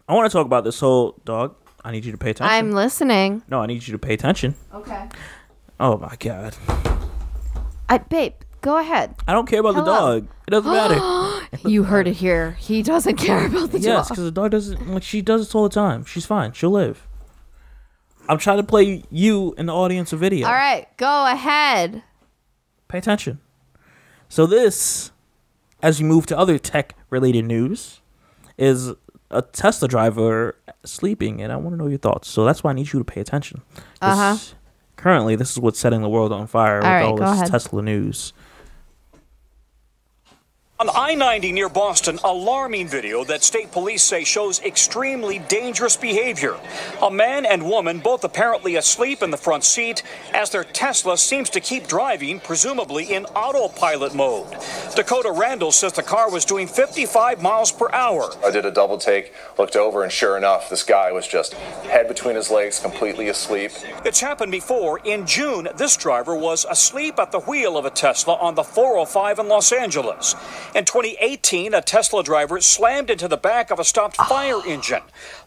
I want to talk about this whole dog. I need you to pay attention. I'm listening. No, I need you to pay attention. Okay. Oh my god. Babe, go ahead. I don't care about the dog. It doesn't matter. You heard it here. He doesn't care about the dog. Yes, because the dog doesn't. Like, she does this all the time. She's fine. She'll live. I'm trying to play you in the audience a video. All right, go ahead. Pay attention. So this, as we move to other tech-related news, is a Tesla driver sleeping, and I want to know your thoughts. So that's why I need you to pay attention. Currently, this is what's setting the world on fire with all this Tesla news. On I-90 near Boston, alarming video that state police say shows extremely dangerous behavior. A man and woman both apparently asleep in the front seat as their Tesla seems to keep driving, presumably in autopilot mode. Dakota Randall says the car was doing 55 miles per hour. I did a double take, looked over, and sure enough, this guy was just head between his legs, completely asleep. It's happened before. In June, this driver was asleep at the wheel of a Tesla on the 405 in Los Angeles. In 2018, a Tesla driver slammed into the back of a stopped fire engine.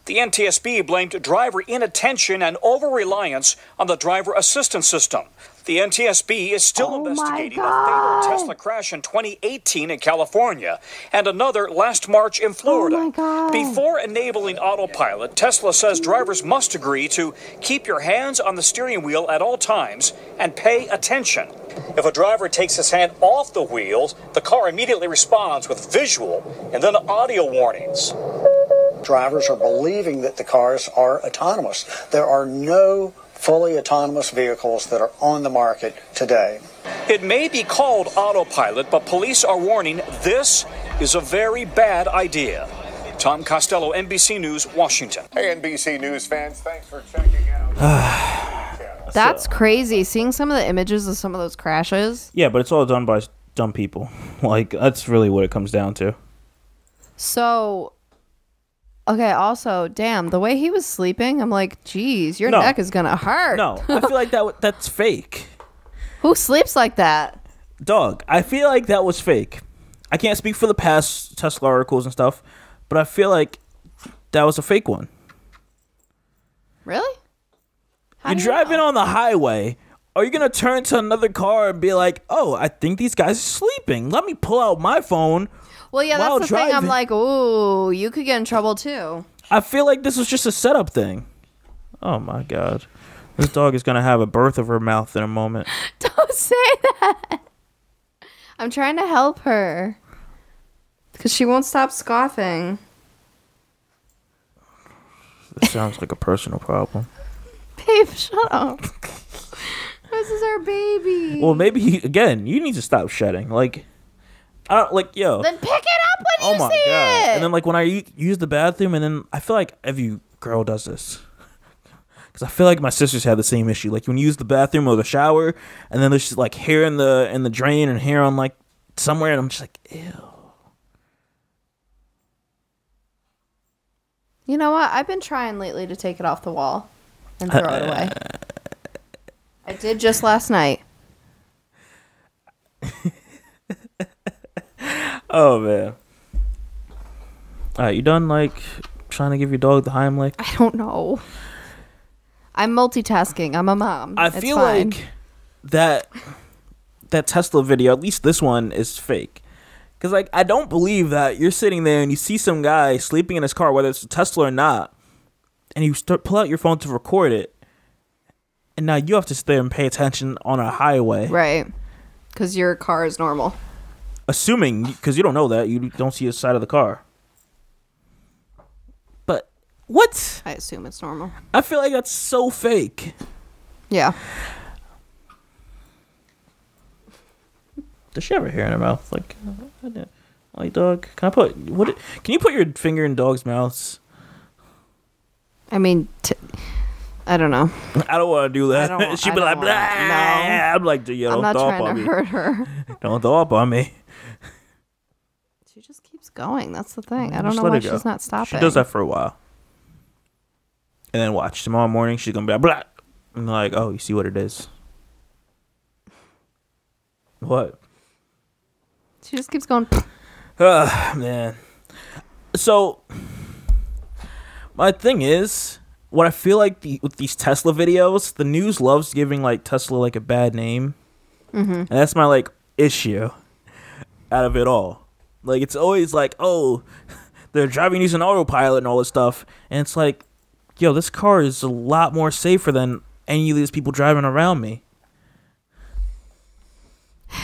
The NTSB blamed driver inattention and over-reliance on the driver assistance system. The NTSB is still investigating a fatal Tesla crash in 2018 in California and another last March in Florida. Before enabling autopilot, Tesla says drivers must agree to keep your hands on the steering wheel at all times and pay attention. If a driver takes his hand off the wheels, the car immediately responds with visual and then audio warnings. Drivers are believing that the cars are autonomous. There are no fully autonomous vehicles that are on the market today. It may be called autopilot, but police are warning this is a very bad idea. Tom Costello, NBC News, Washington. Hey, NBC News fans, thanks for checking out. That's crazy. Seeing some of the images of some of those crashes. Yeah, but it's all done by dumb people. Like, that's really what it comes down to. So, okay, also, damn, the way he was sleeping, I'm like, geez, your neck is going to hurt. No, I feel like that's fake. Who sleeps like that? Dog, I feel like that was fake. I can't speak for the past Tesla articles and stuff, but I feel like that was a fake one. Really? You're driving on the highway. Are you going to turn to another car and be like, oh, I think these guys are sleeping. Let me pull out my phone. Well, yeah, that's the thing. I'm like, ooh, you could get in trouble too. I feel like this was just a setup thing. Oh, my God. This dog is going to have a birth of her mouth in a moment. Don't say that. I'm trying to help her. Because she won't stop scoffing. This sounds like a personal problem. Babe, shut up. This is our baby. Well, maybe, again, you need to stop shedding. Like, I don't, like, yo. Then pick it up when you see it. And then, like, when I use the bathroom, and then I feel like every girl does this. Because I feel like my sisters had the same issue. Like, when you use the bathroom or the shower, and then there's just, like, hair in the drain and hair on, like, somewhere, and I'm just like, ew. You know what? I've been trying lately to take it off the wall and throw it away. I did just last night. Oh, man. All right, you done, like, trying to give your dog the Heimlich? I don't know. I'm multitasking. I'm a mom. I feel like that Tesla video, at least this one, is fake. Because, like, I don't believe that you're sitting there and you see some guy sleeping in his car, whether it's a Tesla or not, and you pull out your phone to record it, and now you have to sit there and pay attention on a highway. Right. Because your car is normal. Assuming, because you don't know that, you don't see the side of the car. But, what? I assume it's normal. I feel like that's so fake. Yeah. Does she have her hair in her mouth? Like, dog, can you put your finger in dogs' mouths? I mean, I don't know. I don't want to do that. She'd be like, blah. I'm like, don't I'm not throw up trying on to me. hurt her. Don't throw up on me. She just keeps going. That's the thing. I don't know why she's not stopping. She does that for a while. And then watch. Tomorrow morning, she's going to be like, blah. I'm like, oh, you see what it is? What? She just keeps going. Man. So, My thing is, what I feel like with these Tesla videos, the news loves giving like Tesla like a bad name, and that's my like issue out of it all. Like it's always like, oh, they're driving using autopilot and all this stuff, and it's like, yo, this car is a lot more safer than any of these people driving around me.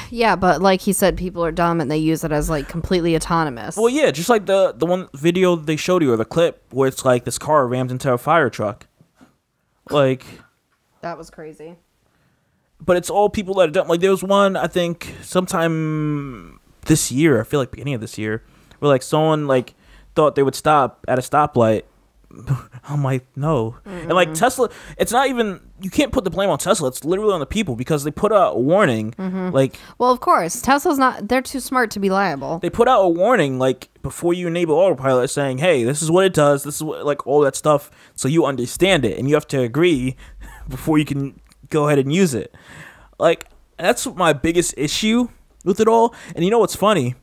Yeah, but like he said, people are dumb and they use it as like completely autonomous. Well, yeah, just like the one video they showed you, or the clip where it's like this car rams into a fire truck. Like, that was crazy. But it's all people that are dumb. Like there was one, I think, sometime this year, I feel like beginning of this year, where like someone like thought they would stop at a stoplight. I'm like, no. And like Tesla, it's not even, you can't put the blame on Tesla. It's literally on the people, because they put out a warning. Like, well, of course, Tesla's not, they're too smart to be liable. They put out a warning like before you enable autopilot, saying, hey, this is what it does. This is what, like, all that stuff, so you understand it and you have to agree before you can go ahead and use it. Like, that's my biggest issue with it all. And you know what's funny?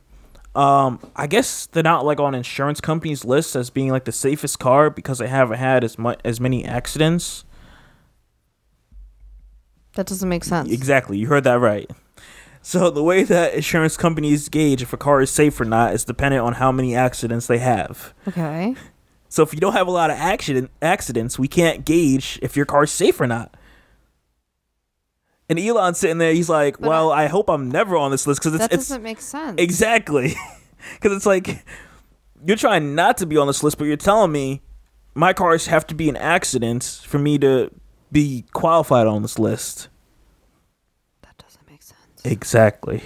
I guess they're not like on insurance companies' lists as being like the safest car because they haven't had as many accidents. That doesn't make sense. Exactly, you heard that right. So the way that insurance companies gauge if a car is safe or not is dependent on how many accidents they have. Okay. So if you don't have a lot of accidents, we can't gauge if your car's safe or not. And Elon's sitting there, he's like, but well, I hope I'm never on this list, because that doesn't make sense. Exactly. Because it's like, you're trying not to be on this list, but you're telling me my cars have to be in accidents for me to be qualified on this list. That doesn't make sense. Exactly.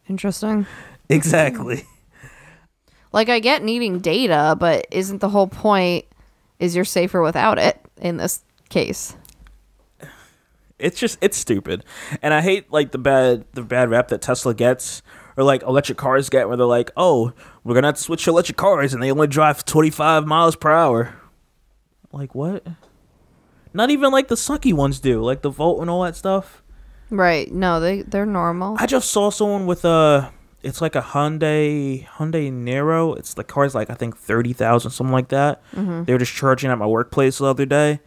Interesting. Exactly. Like, I get needing data, but isn't the whole point is you're safer without it in this case? It's stupid. And I hate like the bad rap that Tesla gets, or like electric cars get, where they're like, oh, we're gonna have to switch to electric cars and they only drive 25 miles per hour. Like, what? Not even like the sucky ones do, like the Volt and all that stuff. Right. No, they're normal. I just saw someone with it's like a Hyundai Nero. It's the car's like, I think 30,000, something like that. They were just charging at my workplace the other day.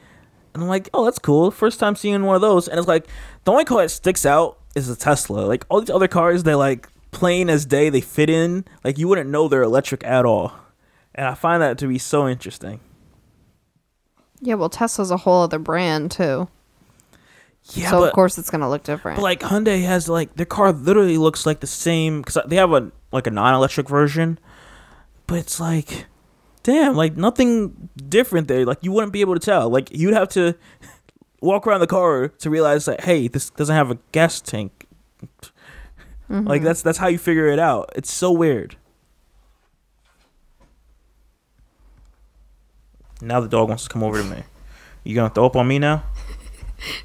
And I'm like, oh, that's cool. First time seeing one of those. And it's like, the only car that sticks out is a Tesla. Like, all these other cars, they're like plain as day. They fit in. Like, you wouldn't know they're electric at all. And I find that to be so interesting. Yeah, well, Tesla's a whole other brand, too. Yeah, so, of course, it's going to look different. But, like, Hyundai has, like, their car literally looks like the same. Because they have a non-electric version. But it's like, damn, like, nothing different there. Like, you wouldn't be able to tell. Like, you'd have to walk around the car to realize that, hey, this doesn't have a gas tank. Like, that's how you figure it out. It's so weird. Now the dog wants to come over to me. You gonna throw up on me now?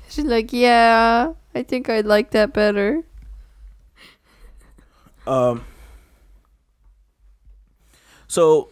She's like, yeah, I think I'd like that better. So